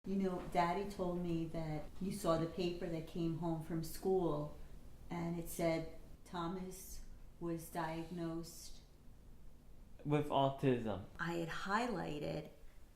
You know, Daddy told me that you saw the paper that came home from school and it said Thomas was diagnosed with autism. I had highlighted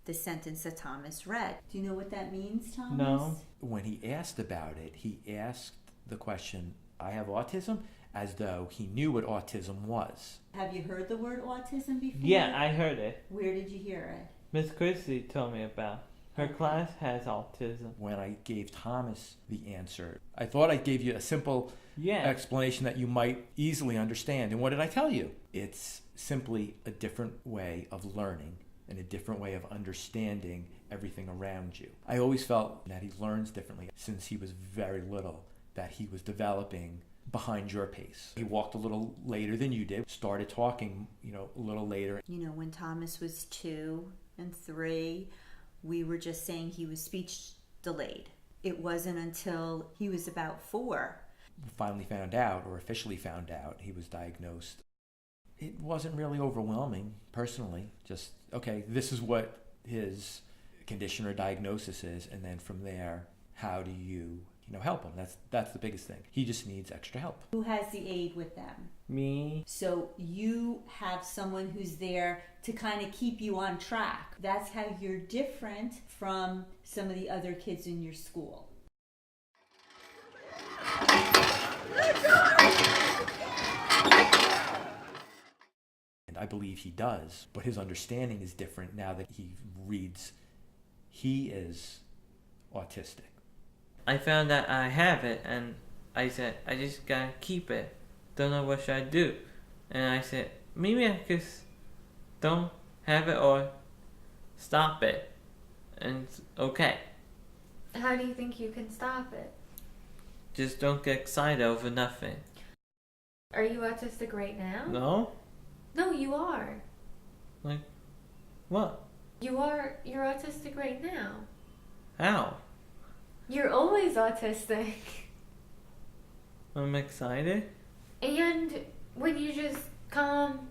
the sentence that Thomas read. Do you know what that means, Thomas? No. When he asked about it, he asked the question, I have autism, as though he knew what autism was. Have you heard the word autism before? Yeah, I heard it. Where did you hear it? Miss Christie told me about. Her class has autism. When I gave Thomas the answer, I thought I gave you a simple explanation that you might easily understand. And what did I tell you? It's simply a different way of learning and a different way of understanding everything around you. I always felt that he learns differently since he was very little, that he was developing behind your pace. He walked a little later than you did, started talking, a little later. You know, when Thomas was 2 and 3, we were just saying he was speech delayed. It wasn't until he was about 4. We finally found out, or officially found out, he was diagnosed. It wasn't really overwhelming, personally. Just, okay, this is what his condition or diagnosis is, and then from there, how do you help him? That's the biggest thing. He just needs extra help. Who has the aid with them? Me. So you have someone who's there to kind of keep you on track. That's how you're different from some of the other kids in your school. And I believe he does, but his understanding is different now that he reads he is autistic. I found that I have it, and I said, I just gotta keep it. Don't know what should I do. And I said, maybe I just don't have it or stop it. And it's okay. How do you think you can stop it? Just don't get excited over nothing. Are you autistic right now? No? No, you are. Like, what? You're autistic right now. How? You're always autistic. I'm excited. And when you just calm.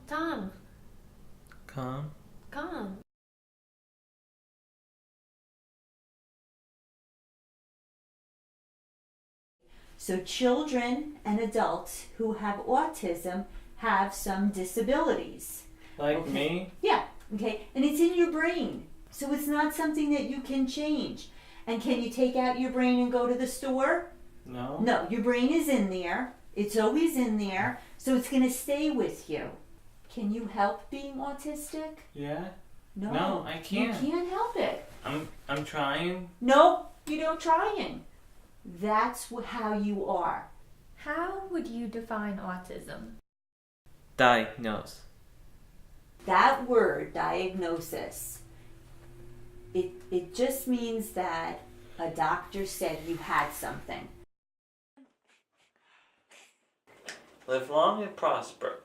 So children and adults who have autism have some disabilities. Like me? Yeah, okay. And it's in your brain. So it's not something that you can change. And can you take out your brain and go to the store? No. No, your brain is in there. It's always in there. So it's going to stay with you. Can you help being autistic? Yeah? No. No, I can't. You can't help it. I'm trying. No, you don't trying. That's how you are. How would you define autism? Diagnose. That word, diagnosis, it just means that a doctor said you had something. Live long and prosper.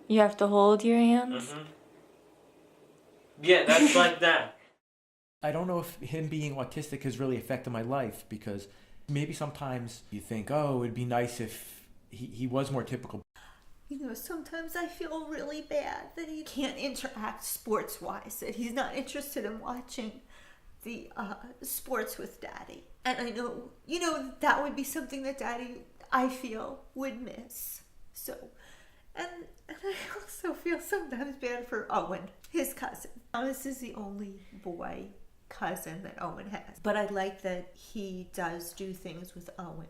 You have to hold your hands? Mm-hmm. Yeah, that's like that. I don't know if him being autistic has really affected my life, because maybe sometimes you think, oh, it'd be nice if he was more typical. You know, sometimes I feel really bad that he can't interact sports-wise, that he's not interested in watching the sports with Daddy. And I know, that would be something that Daddy, I feel, would miss. So, and I also feel sometimes bad for Owen, his cousin. Thomas is the only boy cousin that Owen has. But I like that he does do things with Owen.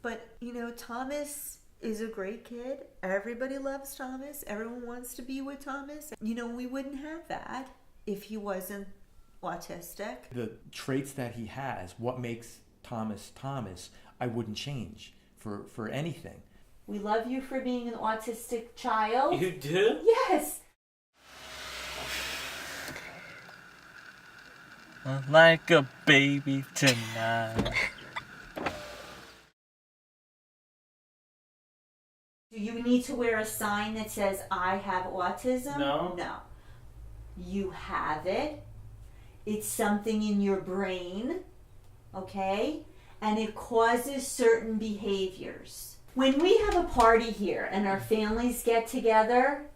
But, Thomas is a great kid. Everybody loves Thomas. Everyone wants to be with Thomas. We wouldn't have that if he wasn't autistic. The traits that he has, what makes Thomas Thomas, I wouldn't change for anything. We love you for being an autistic child. You do? Yes. Like a baby tonight. Do you need to wear a sign that says, I have autism? No. No. You have it. It's something in your brain, okay? And it causes certain behaviors. When we have a party here and our families get together,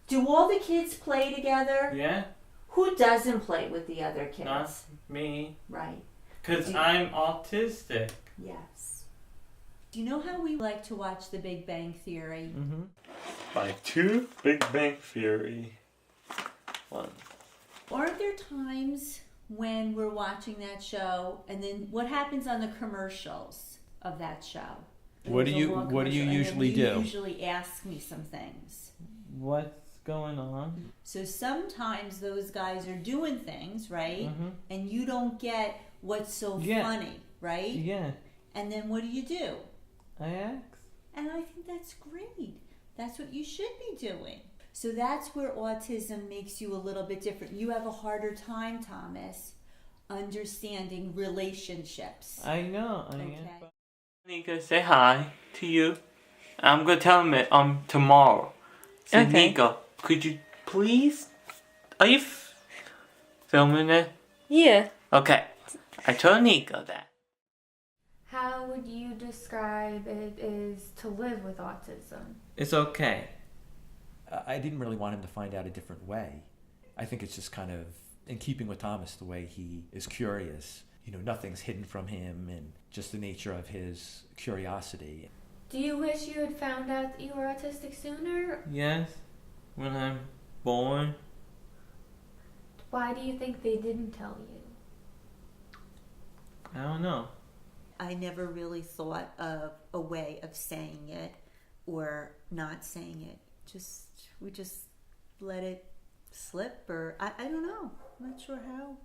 do all the kids play together? Yeah? Who doesn't play with the other kids? Not me. Right. Because I'm autistic. Yes. Do you know how we like to watch The Big Bang Theory? Mm-hmm. By 2 Big Bang Theory. 1. Aren't there times when we're watching that show and then what happens on the commercials of that show? What do you usually do? You usually ask me some things. What's going on? So sometimes those guys are doing things, right? Mm-hmm. And you don't get what's so funny, right? Yeah. And then what do? I ask. And I think that's great. That's what you should be doing. So that's where autism makes you a little bit different. You have a harder time, Thomas, understanding relationships. I know. Okay. Nika, say hi to you. I'm gonna tell him it tomorrow. So Okay. Nika, could you please? Are you filming it? Yeah. Okay. I told Nika that. How would you describe it is to live with autism? It's okay. I didn't really want him to find out a different way. I think it's just kind of in keeping with Thomas, the way he is curious. You know, nothing's hidden from him, and just the nature of his curiosity. Do you wish you had found out that you were autistic sooner? Yes. When I'm born. Why do you think they didn't tell you? I don't know. I never really thought of a way of saying it or not saying it. We just let it slip, or I don't know. I'm not sure how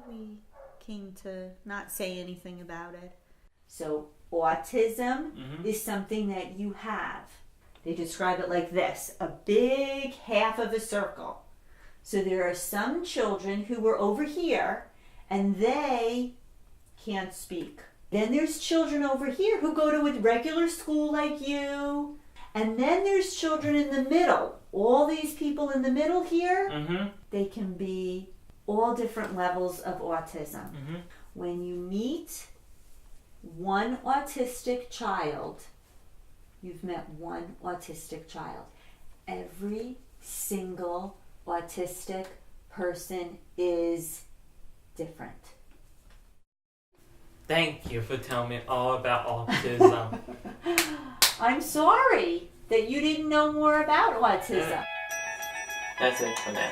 we came to not say anything about it. So autism is something that you have. They describe it like this: a big half of a circle. So there are some children who are over here and they can't speak. Then there's children over here who go to a regular school like you. And then there's children in the middle. All these people in the middle here, they can be all different levels of autism. When you meet one autistic child, you've met one autistic child. Every single autistic person is different. Thank you for telling me all about autism. I'm sorry that you didn't know more about autism. That's it for now.